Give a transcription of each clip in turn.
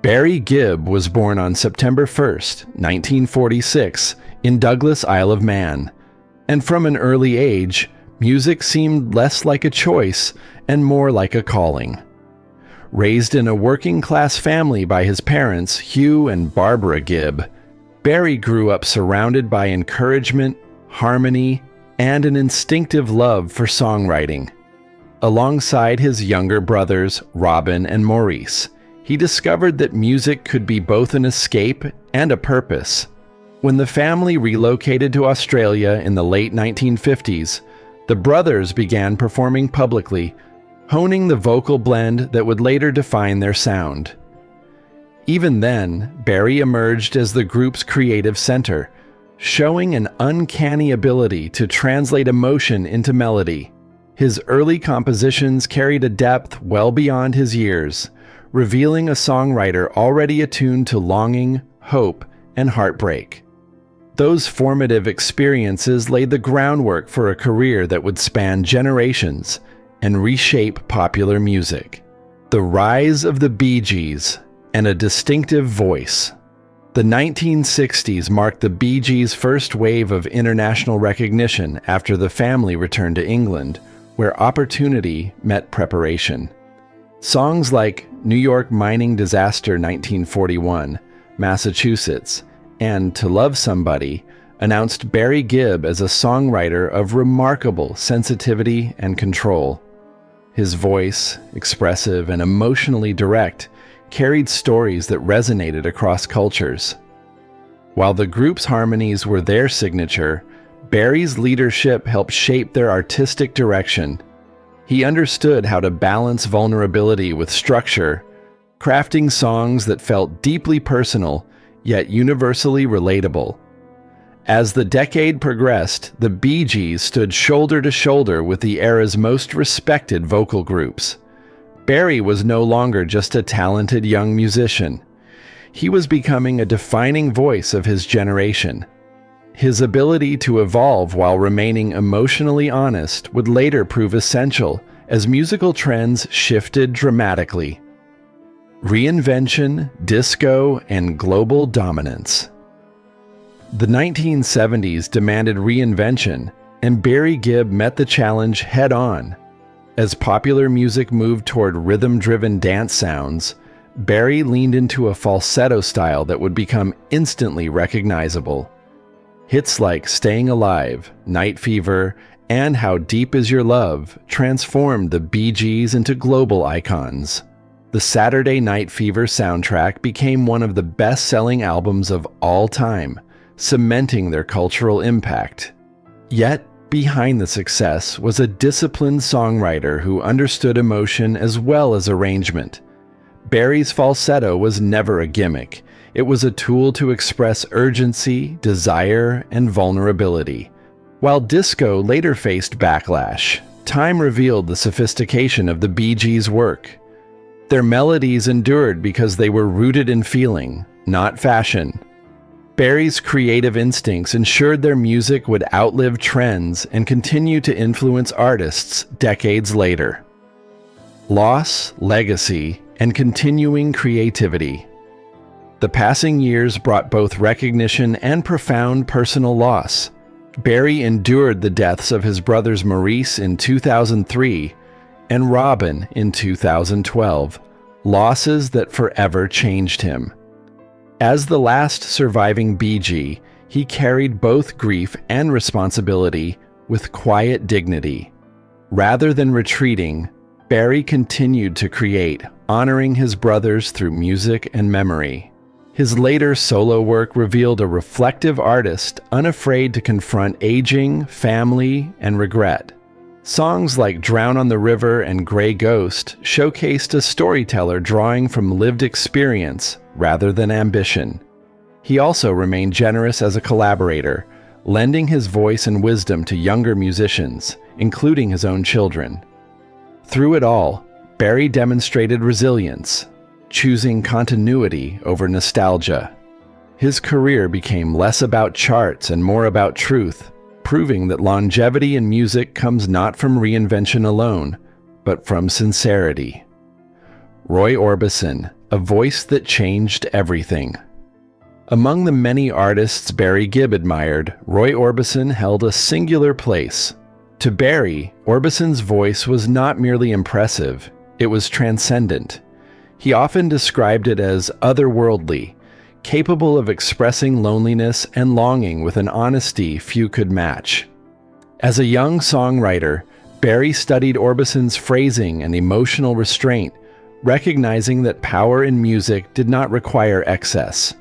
Barry Gibb was born on September 1st, 1946, in Douglas, Isle of Man, and from an early age, music seemed less like a choice and more like a calling. Raised in a working-class family by his parents, Hugh and Barbara Gibb, Barry grew up surrounded by encouragement, harmony, and an instinctive love for songwriting. Alongside his younger brothers, Robin and Maurice, he discovered that music could be both an escape and a purpose. When the family relocated to Australia in the late 1950s, the brothers began performing publicly, honing the vocal blend that would later define their sound. Even then, Barry emerged as the group's creative center, showing an uncanny ability to translate emotion into melody. His early compositions carried a depth well beyond his years, revealing a songwriter already attuned to longing, hope, and heartbreak. Those formative experiences laid the groundwork for a career that would span generations and reshape popular music. The rise of the Bee Gees and a distinctive voice. The 1960s marked the Bee Gees' first wave of international recognition after the family returned to England, where opportunity met preparation. Songs like New York Mining Disaster 1941, Massachusetts, and To Love Somebody announced Barry Gibb as a songwriter of remarkable sensitivity and control. His voice, expressive and emotionally direct, carried stories that resonated across cultures. While the group's harmonies were their signature, Barry's leadership helped shape their artistic direction. He understood how to balance vulnerability with structure, crafting songs that felt deeply personal, yet universally relatable. As the decade progressed, the Bee Gees stood shoulder to shoulder with the era's most respected vocal groups. Barry was no longer just a talented young musician. He was becoming a defining voice of his generation. His ability to evolve while remaining emotionally honest would later prove essential as musical trends shifted dramatically. Reinvention, disco, and global dominance. The 1970s demanded reinvention, and Barry Gibb met the challenge head-on. As popular music moved toward rhythm-driven dance sounds, Barry leaned into a falsetto style that would become instantly recognizable. Hits like Staying Alive, Night Fever, and How Deep Is Your Love transformed the Bee Gees into global icons. The Saturday Night Fever soundtrack became one of the best-selling albums of all time, cementing their cultural impact. Yet, behind the success was a disciplined songwriter who understood emotion as well as arrangement. Barry's falsetto was never a gimmick. It was a tool to express urgency, desire, and vulnerability. While disco later faced backlash, time revealed the sophistication of the Bee Gees' work. Their melodies endured because they were rooted in feeling, not fashion. Barry's creative instincts ensured their music would outlive trends and continue to influence artists decades later. Loss, legacy, and continuing creativity. The passing years brought both recognition and profound personal loss. Barry endured the deaths of his brothers Maurice in 2003 and Robin in 2012, losses that forever changed him. As the last surviving Bee Gee, he carried both grief and responsibility with quiet dignity. Rather than retreating, Barry continued to create, honoring his brothers through music and memory. His later solo work revealed a reflective artist unafraid to confront aging, family, and regret. Songs like Drown on the River and Gray Ghost showcased a storyteller drawing from lived experience rather than ambition. He also remained generous as a collaborator, lending his voice and wisdom to younger musicians, including his own children. Through it all, Barry demonstrated resilience, choosing continuity over nostalgia. His career became less about charts and more about truth, proving that longevity in music comes not from reinvention alone, but from sincerity. Roy Orbison, a voice that changed everything. Among the many artists Barry Gibb admired, Roy Orbison held a singular place. To Barry, Orbison's voice was not merely impressive, it was transcendent. He often described it as otherworldly, capable of expressing loneliness and longing with an honesty few could match. As a young songwriter, Barry studied Orbison's phrasing and emotional restraint, recognizing that power in music did not require excess.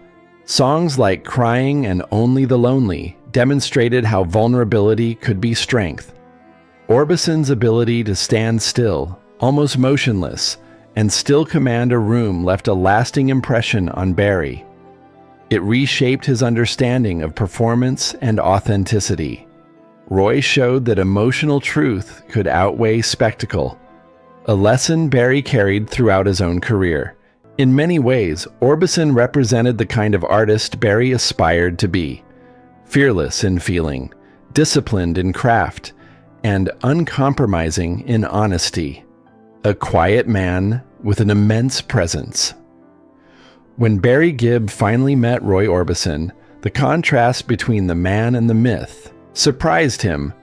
Songs like Crying and Only the Lonely demonstrated how vulnerability could be strength. Orbison's ability to stand still, almost motionless, and still command a room left a lasting impression on Barry. It reshaped his understanding of performance and authenticity. Roy showed that emotional truth could outweigh spectacle, a lesson Barry carried throughout his own career. In many ways, Orbison represented the kind of artist Barry aspired to be: fearless in feeling, disciplined in craft, and uncompromising in honesty. A quiet man with an immense presence. When Barry Gibb finally met Roy Orbison, the contrast between the man and the myth surprised him.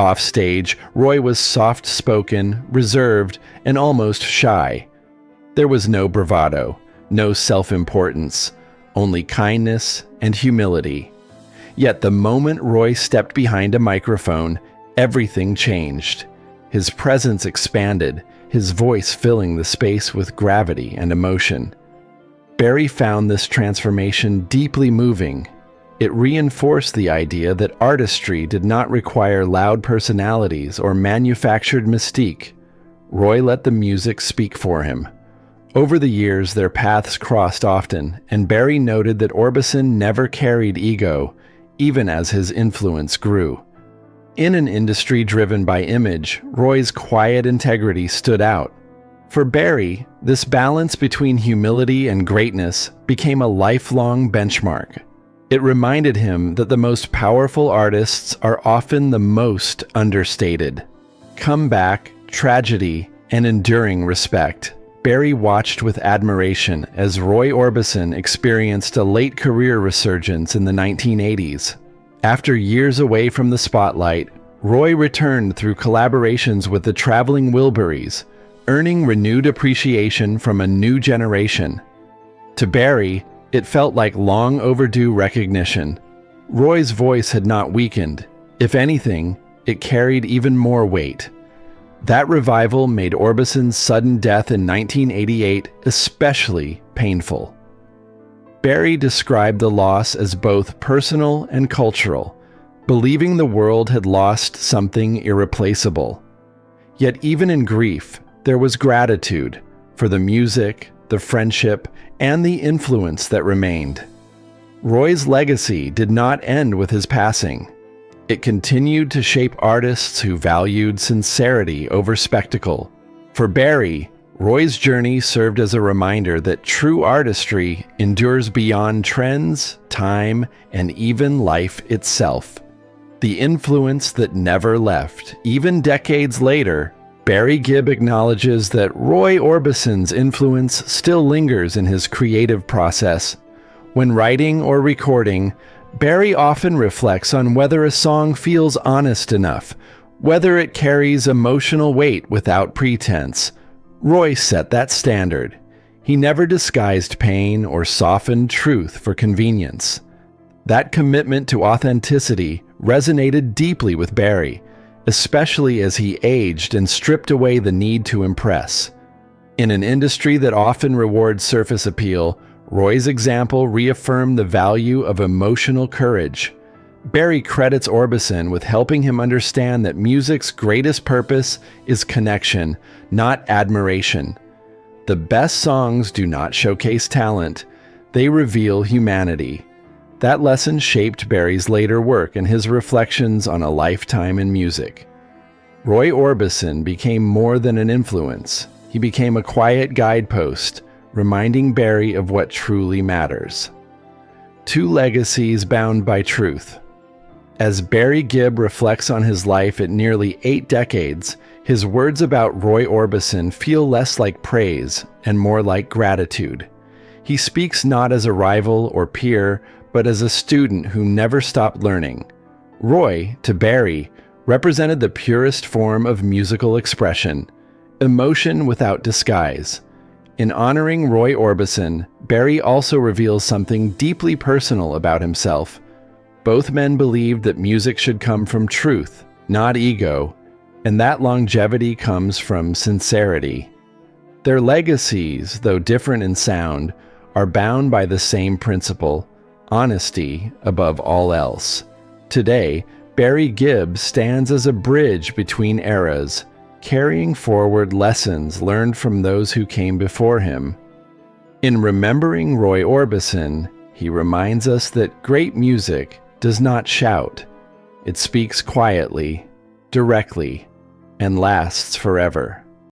Offstage, Roy was soft-spoken, reserved, and almost shy. There was no bravado, no self-importance, only kindness and humility. Yet the moment Roy stepped behind a microphone, everything changed. His presence expanded, his voice filling the space with gravity and emotion. Barry found this transformation deeply moving. It reinforced the idea that artistry did not require loud personalities or manufactured mystique. Roy let the music speak for him. Over the years, their paths crossed often, and Barry noted that Orbison never carried ego, even as his influence grew. In an industry driven by image, Roy's quiet integrity stood out. For Barry, this balance between humility and greatness became a lifelong benchmark. It reminded him that the most powerful artists are often the most understated. Comeback, tragedy, and enduring respect. Barry watched with admiration as Roy Orbison experienced a late career resurgence in the 1980s. After years away from the spotlight, Roy returned through collaborations with the Traveling Wilburys, earning renewed appreciation from a new generation. To Barry, it felt like long overdue recognition. Roy's voice had not weakened. If anything, it carried even more weight. That revival made Orbison's sudden death in 1988 especially painful. Barry described the loss as both personal and cultural, believing the world had lost something irreplaceable. Yet even in grief, there was gratitude for the music, the friendship, and the influence that remained. Roy's legacy did not end with his passing. It continued to shape artists who valued sincerity over spectacle. For Barry, Roy's journey served as a reminder that true artistry endures beyond trends, time, and even life itself. The influence that never left. Even decades later, Barry Gibb acknowledges that Roy Orbison's influence still lingers in his creative process. When writing or recording, Barry often reflects on whether a song feels honest enough, whether it carries emotional weight without pretense. Roy set that standard. He never disguised pain or softened truth for convenience. That commitment to authenticity resonated deeply with Barry, especially as he aged and stripped away the need to impress. In an industry that often rewards surface appeal, Roy's example reaffirmed the value of emotional courage. Barry credits Orbison with helping him understand that music's greatest purpose is connection, not admiration. The best songs do not showcase talent, they reveal humanity. That lesson shaped Barry's later work and his reflections on a lifetime in music. Roy Orbison became more than an influence. He became a quiet guidepost, reminding Barry of what truly matters. Two legacies bound by truth. As Barry Gibb reflects on his life at nearly 8 decades, his words about Roy Orbison feel less like praise and more like gratitude. He speaks not as a rival or peer, but as a student who never stopped learning. Roy, to Barry, represented the purest form of musical expression, emotion without disguise. In honoring Roy Orbison, Barry also reveals something deeply personal about himself. Both men believed that music should come from truth, not ego, and that longevity comes from sincerity. Their legacies, though different in sound, are bound by the same principle: honesty above all else. Today, Barry Gibb stands as a bridge between eras, carrying forward lessons learned from those who came before him. In remembering Roy Orbison, he reminds us that great music does not shout. It speaks quietly, directly, and lasts forever.